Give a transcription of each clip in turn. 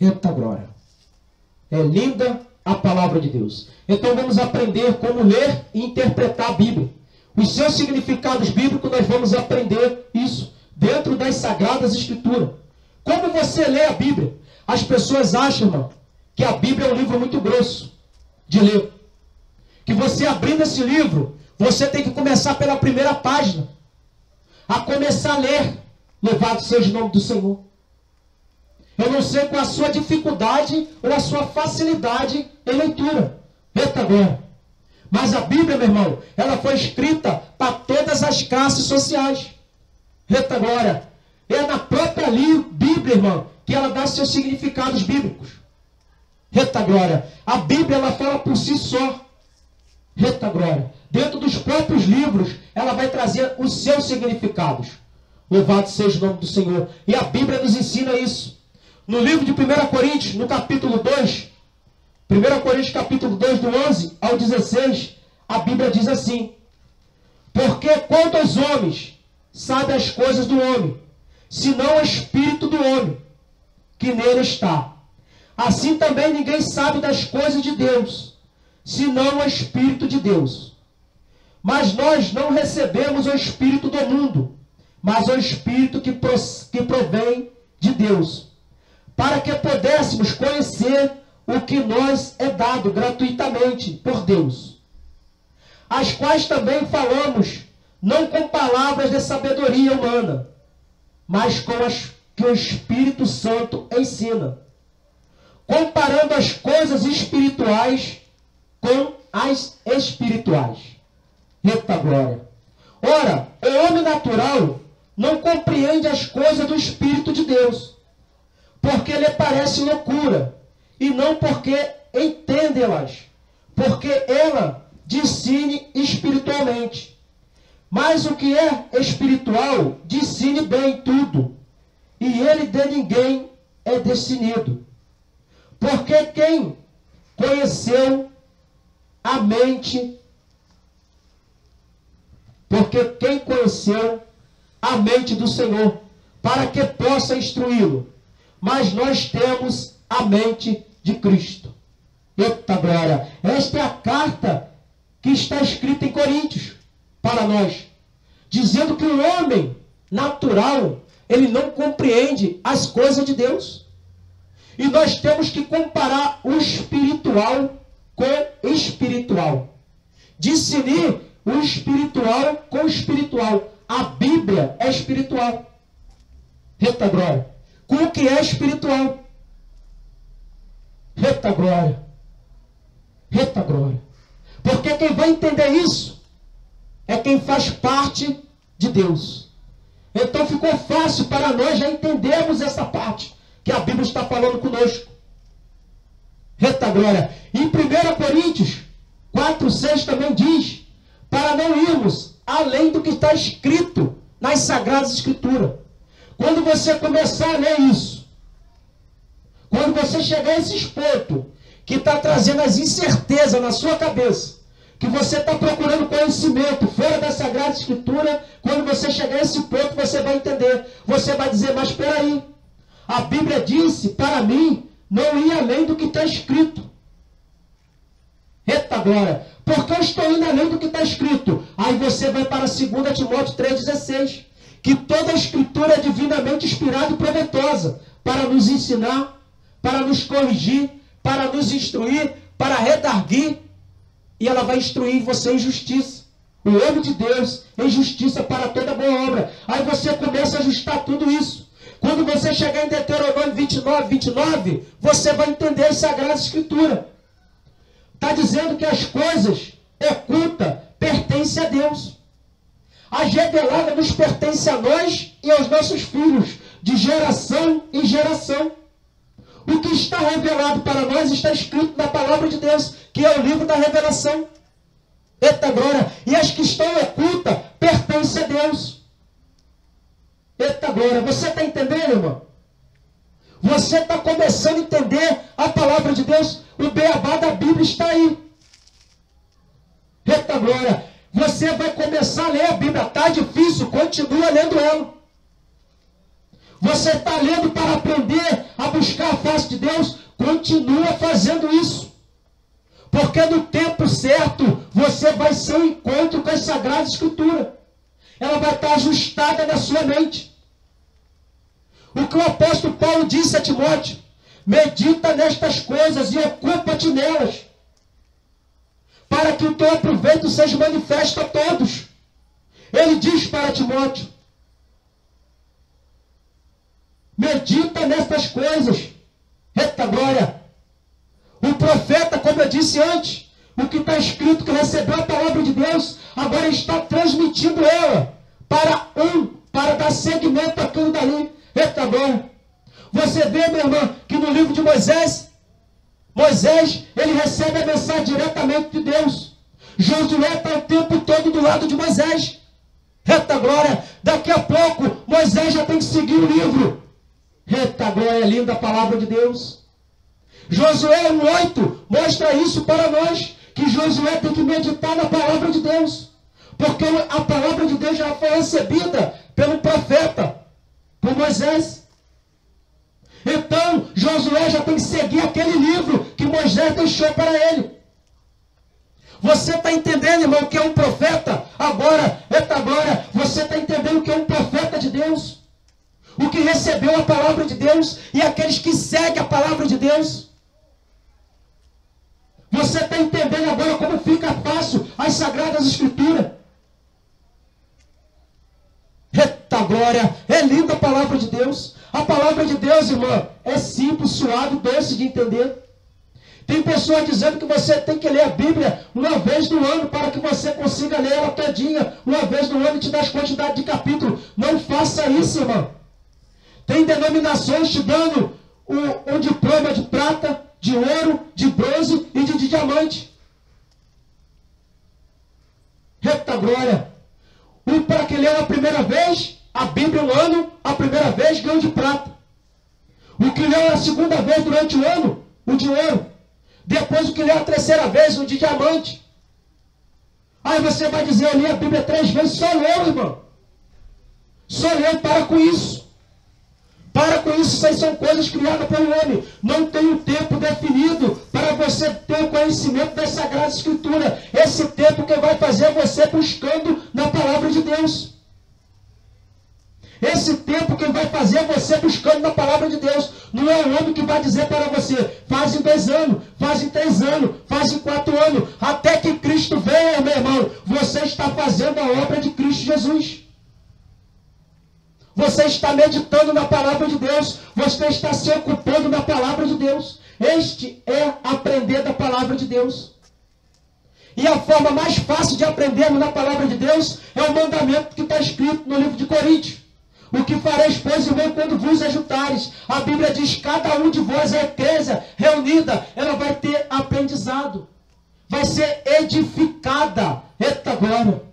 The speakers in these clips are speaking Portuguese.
Eita glória! É linda a palavra de Deus. Então vamos aprender como ler e interpretar a Bíblia. Os seus significados bíblicos nós vamos aprender isso dentro das Sagradas Escrituras. Como você lê a Bíblia? As pessoas acham, irmão, que a Bíblia é um livro muito grosso de ler. Que você abrindo esse livro, você tem que começar pela primeira página. A começar a ler. Louvado seja o nome do Senhor. Eu não sei qual a sua dificuldade ou a sua facilidade em leitura. Eita glória. Mas a Bíblia, meu irmão, ela foi escrita para todas as classes sociais. Eita glória. É na própria Bíblia, irmão, que ela dá seus significados bíblicos. Eita glória. A Bíblia, ela fala por si só. Eita glória. Dentro dos próprios livros, ela vai trazer os seus significados. Louvado seja o nome do Senhor. E a Bíblia nos ensina isso. No livro de 1 Coríntios, no capítulo 2, 1 Coríntios capítulo 2, do 11 ao 16, a Bíblia diz assim: porque quanto aos homens, sabe as coisas do homem, senão o espírito do homem, que nele está. Assim também ninguém sabe das coisas de Deus, senão o Espírito de Deus. Mas nós não recebemos o Espírito do mundo, mas o Espírito que provém de Deus, para que pudéssemos conhecer o que nos é dado gratuitamente por Deus, as quais também falamos, não com palavras de sabedoria humana, mas com as que o Espírito Santo ensina, comparando as coisas espirituais com as espirituais. Eita glória! Ora, o homem natural não compreende as coisas do Espírito de Deus, porque lhe parece loucura, e não porque entende-las, porque ela discerne espiritualmente. Mas o que é espiritual discerne bem tudo, e ele de ninguém é discernido. Porque quem conheceu a mente, do Senhor, para que possa instruí-lo. Mas nós temos a mente de Cristo. Eita glória! Esta é a carta que está escrita em Coríntios para nós, dizendo que o homem natural, ele não compreende as coisas de Deus. E nós temos que comparar o espiritual com o espiritual. Discernir o espiritual com o espiritual. A Bíblia é espiritual. Eita glória! Com o que é espiritual? Eita glória! Eita glória! Porque quem vai entender isso é quem faz parte de Deus. Então ficou fácil para nós já entendermos essa parte que a Bíblia está falando conosco. Eita glória! Em 1 Coríntios 4:6 também diz, para não irmos além do que está escrito nas Sagradas Escrituras. Quando você começar a ler isso, quando você chegar a esses pontos que está trazendo as incertezas na sua cabeça, que você está procurando conhecimento fora da Sagrada Escritura, quando você chegar a esse ponto, você vai entender. Você vai dizer, mas espera aí, a Bíblia disse para mim não ir além do que está escrito. Eita glória! Porque eu estou indo além do que está escrito. Aí você vai para 2 Timóteo 3,16. Que toda a Escritura é divinamente inspirada e proveitosa para nos ensinar, para nos corrigir, para nos instruir, para redarguir. E ela vai instruir você em justiça. O homem de Deus em justiça para toda boa obra. Aí você começa a ajustar tudo isso. Quando você chegar em Deuteronômio 29, você vai entender as Sagradas Escrituras. Está dizendo que as coisas ocultas pertencem a Deus. As reveladas nos pertencem a nós e aos nossos filhos, de geração em geração. O que está revelado para nós está escrito na palavra de Deus, que é o livro da revelação. Eita glória! E as que estão ocultas pertencem a Deus. Eita glória! Você está entendendo, irmão? Você está começando a entender a palavra de Deus? O beabá da Bíblia está aí. Eita glória! Você vai começar a ler a Bíblia. Está difícil, continua lendo ela. Você está lendo para aprender a buscar a face de Deus, continua fazendo isso. Porque no tempo certo, você vai ser um encontro com a Sagrada Escritura. Ela vai estar ajustada na sua mente. O que o apóstolo Paulo disse a Timóteo: medita nestas coisas e ocupa-te nelas, para que o teu aproveito seja manifesto a todos. Ele diz para Timóteo: medita nestas coisas. Eita glória! O profeta, como eu disse antes, o que está escrito, que recebeu a palavra de Deus, agora está transmitindo ela para dar seguimento àquilo dali. Eita glória! Você vê, meu irmão, que no livro de Moisés, ele recebe a mensagem diretamente de Deus. Josué está o tempo todo do lado de Moisés. Eita glória! Daqui a pouco, Moisés já tem que seguir o livro. Eita glória, linda a palavra de Deus. Josué 1:8 mostra isso para nós, que Josué tem que meditar na palavra de Deus, porque a palavra de Deus já foi recebida pelo profeta, por Moisés. Então, Josué já tem que seguir aquele livro que Moisés deixou para ele. Você está entendendo, irmão, o que é um profeta? Agora, eita glória, você está entendendo o que é um profeta de Deus? O que recebeu a palavra de Deus e aqueles que seguem a palavra de Deus. Você está entendendo agora como fica fácil as Sagradas Escrituras? Eita glória! É linda a palavra de Deus. A palavra de Deus, irmã, é simples, suave, doce de entender. Tem pessoas dizendo que você tem que ler a Bíblia uma vez no ano para que você consiga ler ela todinha. Uma vez no ano e te dá as quantidades de capítulos. Não faça isso, irmão. Tem denominações te dando um diploma de prata, de ouro, de bronze e de diamante. Eita glória! Para que leu a primeira vez a Bíblia um ano, a primeira vez ganhou de prata. O que leu a segunda vez durante o ano, o de ouro. Depois o que leu a terceira vez, o de diamante. Aí você vai dizer, eu li a Bíblia 3 vezes, só leu, irmão. Só leu, para com isso. Para com isso, isso aí são coisas criadas pelo homem. Não tem um tempo definido para você ter o conhecimento das Sagradas Escrituras. Esse tempo que vai fazer você buscando na palavra de Deus. Esse tempo que vai fazer você buscando na palavra de Deus. Não é o homem que vai dizer para você, faz em 2 anos, faz em 3 anos, faz em 4 anos. Até que Cristo venha, meu irmão, você está fazendo a obra de Cristo Jesus. Você está meditando na palavra de Deus. Você está se ocupando na palavra de Deus. Este é aprender da palavra de Deus. E a forma mais fácil de aprendermos na palavra de Deus é o mandamento que está escrito no livro de Coríntios. O que fareis, pois, irmão, quando vos ajuntares? A Bíblia diz, cada um de vós, a igreja reunida, ela vai ter aprendizado. Vai ser edificada. Eita glória!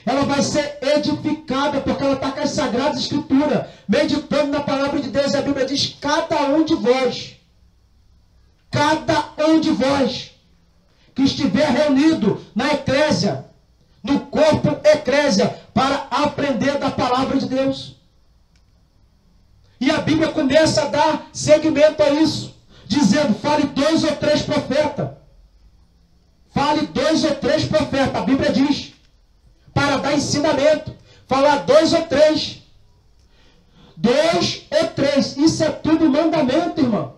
Ela vai ser edificada, porque ela está com as Sagradas Escrituras, meditando na palavra de Deus. A Bíblia diz, cada um de vós, que estiver reunido na eclésia, no corpo eclésia, para aprender da palavra de Deus. E a Bíblia começa a dar seguimento a isso, dizendo, fale 2 ou 3 profetas. Fale 2 ou 3 profetas, a Bíblia diz. Para dar ensinamento. Falar 2 ou 3. 2 ou 3. Isso é tudo mandamento, irmão.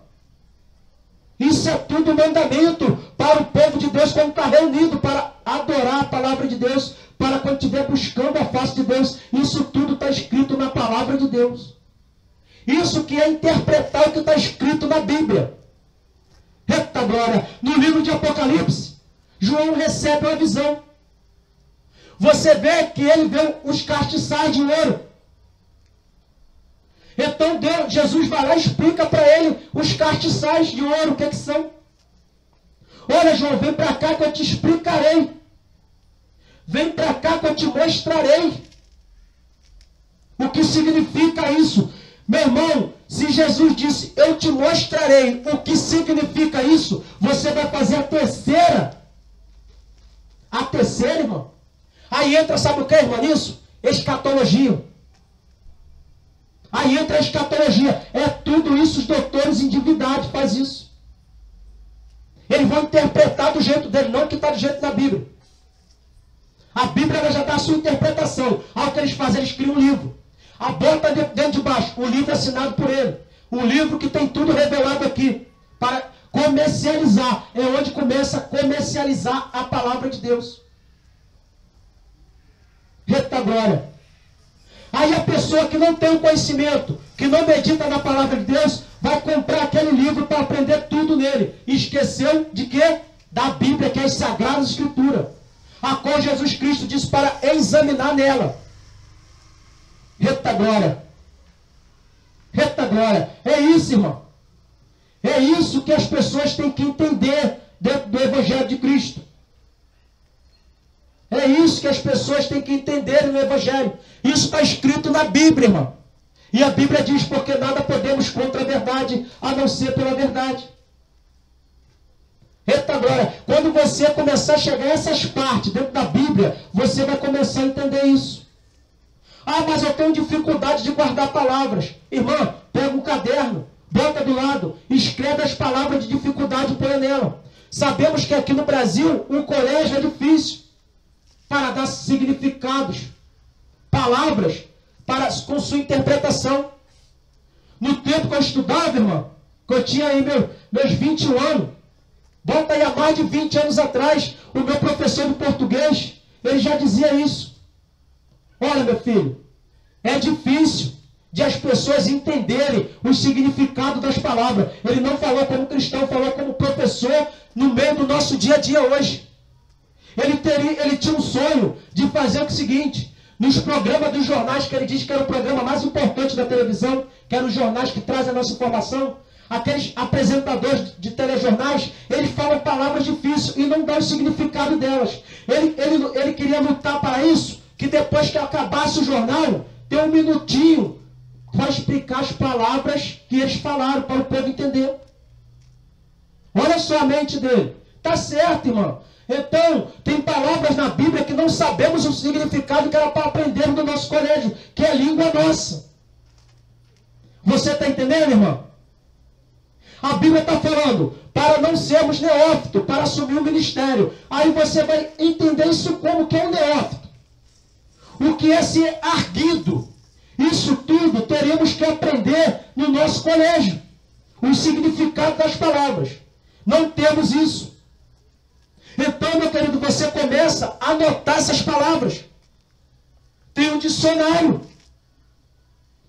Isso é tudo mandamento para o povo de Deus quando está reunido para adorar a palavra de Deus, para quando estiver buscando a face de Deus. Isso tudo está escrito na palavra de Deus. Isso que é interpretar o que está escrito na Bíblia. Eita glória! No livro de Apocalipse, João recebe uma visão. Você vê que ele vê os castiçais de ouro. Então Jesus vai lá e explica para ele os castiçais de ouro, o que são. Olha, João, vem para cá que eu te explicarei. Vem para cá que eu te mostrarei o que significa isso. Meu irmão, se Jesus disse, eu te mostrarei o que significa isso, você vai fazer a terceira. A terceira, irmão. Aí entra, sabe o que, irmão, nisso? Escatologia. Aí entra a escatologia. É tudo isso, os doutores em divindade faz isso. Eles vão interpretar do jeito dele, não que está do jeito da Bíblia. A Bíblia ela já dá a sua interpretação. Aí o que eles fazem? Eles criam um livro. A bota dentro de baixo, o livro assinado por ele. O livro que tem tudo revelado aqui. Para comercializar. É onde começa a comercializar a palavra de Deus. Eita glória. Aí a pessoa que não tem o conhecimento, que não medita na palavra de Deus, vai comprar aquele livro para aprender tudo nele. E esqueceu de quê? Da Bíblia, que é as Sagradas Escrituras. A qual Jesus Cristo disse para examinar nela. Eita glória. Eita glória. É isso, irmão. É isso que as pessoas têm que entender dentro do Evangelho de Cristo. É isso que as pessoas têm que entender no Evangelho. Isso está escrito na Bíblia, irmão. E a Bíblia diz, porque nada podemos contra a verdade, a não ser pela verdade. Eita glória. Quando você começar a chegar a essas partes dentro da Bíblia, você vai começar a entender isso. Ah, mas eu tenho dificuldade de guardar palavras. Irmã, pega um caderno, bota do lado, escreve as palavras de dificuldade e põe nela. Sabemos que aqui no Brasil, um colégio é difícil para dar significados, palavras, com sua interpretação. No tempo que eu estudava, irmão, que eu tinha aí meus 21 anos, bota aí há mais de 20 anos atrás, o meu professor de português, ele já dizia isso. Olha, meu filho, é difícil de as pessoas entenderem o significado das palavras. Ele não falou como cristão, falou como professor no meio do nosso dia a dia hoje. Ele tinha um sonho de fazer o seguinte: nos programas dos jornais, que ele diz que era o programa mais importante da televisão, que eram os jornais que trazem a nossa informação, aqueles apresentadores de telejornais, eles falam palavras difíceis e não dão o significado delas. Ele queria lutar para isso, que depois que acabasse o jornal, ter um minutinho para explicar as palavras que eles falaram, para o povo entender. Olha só a mente dele. Tá certo, irmão. Então, tem palavras na Bíblia que não sabemos o significado, que era para aprender no nosso colégio, que é a língua nossa. Você está entendendo, irmão? A Bíblia está falando para não sermos neófitos, para assumir o ministério. Aí você vai entender isso como que é um neófito. O que é ser arguido. Isso tudo teremos que aprender no nosso colégio. O significado das palavras. Não temos isso. Então, meu querido, você começa a anotar essas palavras. Tem um dicionário,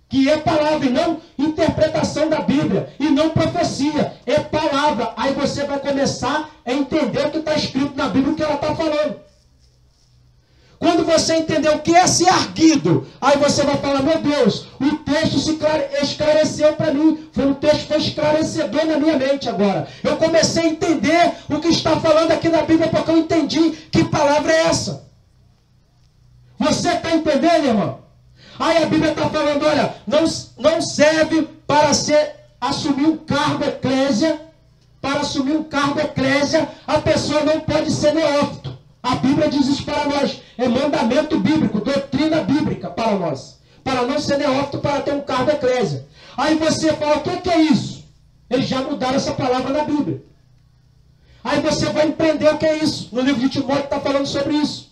que é palavra, e não interpretação da Bíblia, e não profecia, é palavra. Aí você vai começar a entender o que está escrito na Bíblia, o que ela está falando. Quando você entender o que é ser arguido, aí você vai falar: meu Deus, o texto se esclareceu para mim. O texto foi esclarecedor na minha mente agora. Eu comecei a entender o que está falando aqui na Bíblia, porque eu entendi que palavra é essa. Você está entendendo, irmão? Aí a Bíblia está falando: olha, não serve para assumir um cargo eclésia. Para assumir um cargo eclésia, a pessoa não pode ser neófito. A Bíblia diz isso para nós. É mandamento bíblico, doutrina bíblica para nós. Para não ser neófito, para ter um cargo eclésia. Aí você fala: o que é isso? Eles já mudaram essa palavra na Bíblia. Aí você vai entender o que é isso. No livro de Timóteo está falando sobre isso.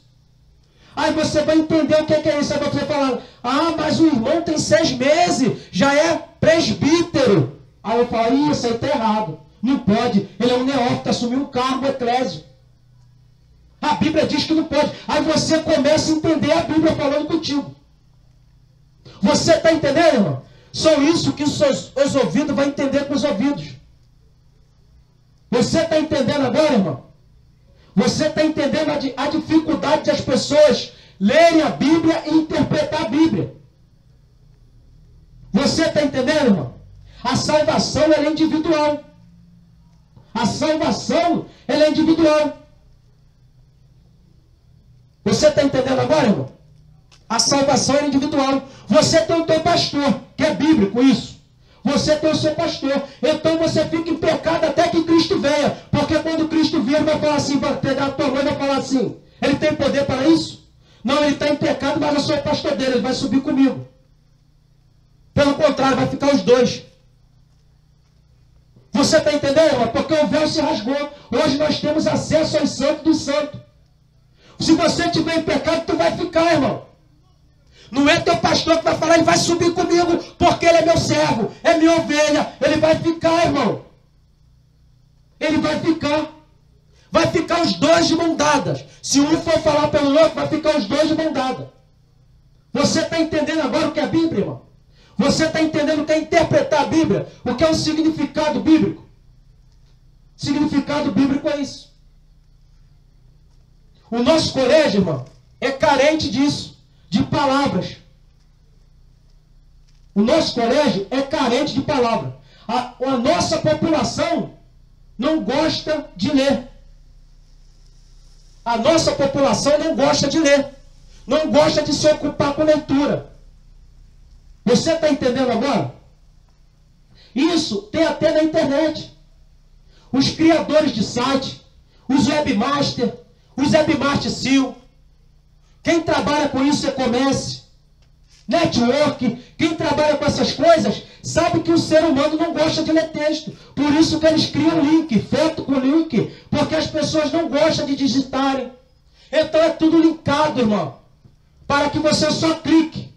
Aí você vai entender o que é isso. Aí você fala: ah, mas o irmão tem 6 meses, já é presbítero. Aí eu falo: isso aí está errado. Não pode. Ele é um neófito, assumiu um cargo eclésio. A Bíblia diz que não pode. Aí você começa a entender a Bíblia falando contigo. Você está entendendo, irmão? Só isso que os ouvidos vão entender com os ouvidos. Você está entendendo agora, irmão? Você está entendendo a dificuldade das pessoas lerem a Bíblia e interpretar a Bíblia. Você está entendendo, irmão? A salvação ela é individual. A salvação ela é individual. Você está entendendo agora, irmão? A salvação é individual. Você tem o teu pastor, que é bíblico isso. Você tem o seu pastor. Então você fica em pecado até que Cristo venha. Porque quando Cristo vier, ele vai falar assim, vai pegar a tua mãe e vai falar assim: ele tem poder para isso? Não, ele está em pecado, mas eu sou o pastor dele, ele vai subir comigo. Pelo contrário, vai ficar os dois. Você está entendendo, irmão? Porque o véu se rasgou. Hoje nós temos acesso ao santo do santo. Se você estiver em pecado, tu vai ficar, irmão. Não é teu pastor que vai falar, ele vai subir comigo, porque ele é meu servo, é minha ovelha. Ele vai ficar, irmão. Ele vai ficar. Vai ficar os dois de mão dadas. Se um for falar pelo outro, vai ficar os dois de mão dada. Você está entendendo agora o que é a Bíblia, irmão? Você está entendendo o que é interpretar a Bíblia? O que é o significado bíblico? Significado bíblico é isso. O nosso colégio, irmão, é carente disso, de palavras. O nosso colégio é carente de palavras. A nossa população não gosta de ler. A nossa população não gosta de ler. Não gosta de se ocupar com leitura. Você está entendendo agora? Isso tem até na internet. Os criadores de site, os webmasters, os webmaster SEO, quem trabalha com isso, e-commerce, network, quem trabalha com essas coisas, sabe que o ser humano não gosta de ler texto. Por isso que eles criam link, foto com link, porque as pessoas não gostam de digitarem. Então é tudo linkado, irmão, para que você só clique.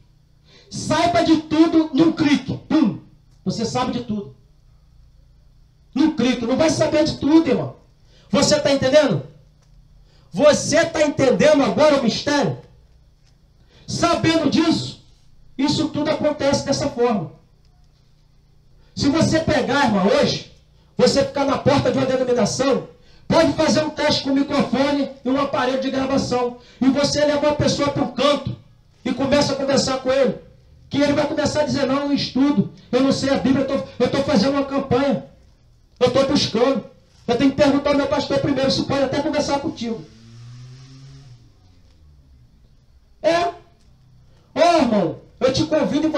Saiba de tudo num clique. Pum. Você sabe de tudo. Num clique. Não vai saber de tudo, irmão. Você está entendendo? Você está entendendo agora o mistério? Sabendo disso, isso tudo acontece dessa forma. Se você pegar, irmão, hoje, você ficar na porta de uma denominação, pode fazer um teste com o microfone e um aparelho de gravação. E você leva uma pessoa para um canto e começa a conversar com ele. Que ele vai começar a dizer, não, eu não estudo, eu não sei a Bíblia, eu estou fazendo uma campanha, eu estou buscando. Eu tenho que perguntar ao meu pastor primeiro, se pode até conversar contigo. Irmão, eu te convido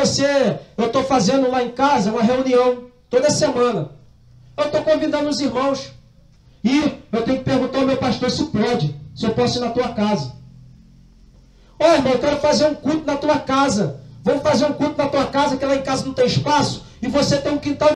eu estou fazendo lá em casa uma reunião, toda semana. Eu estou convidando os irmãos. E eu tenho que perguntar ao meu pastor se pode, se eu posso ir na tua casa. Irmão, eu quero fazer um culto na tua casa. Vamos fazer um culto na tua casa, que lá em casa não tem espaço, e você tem um quintal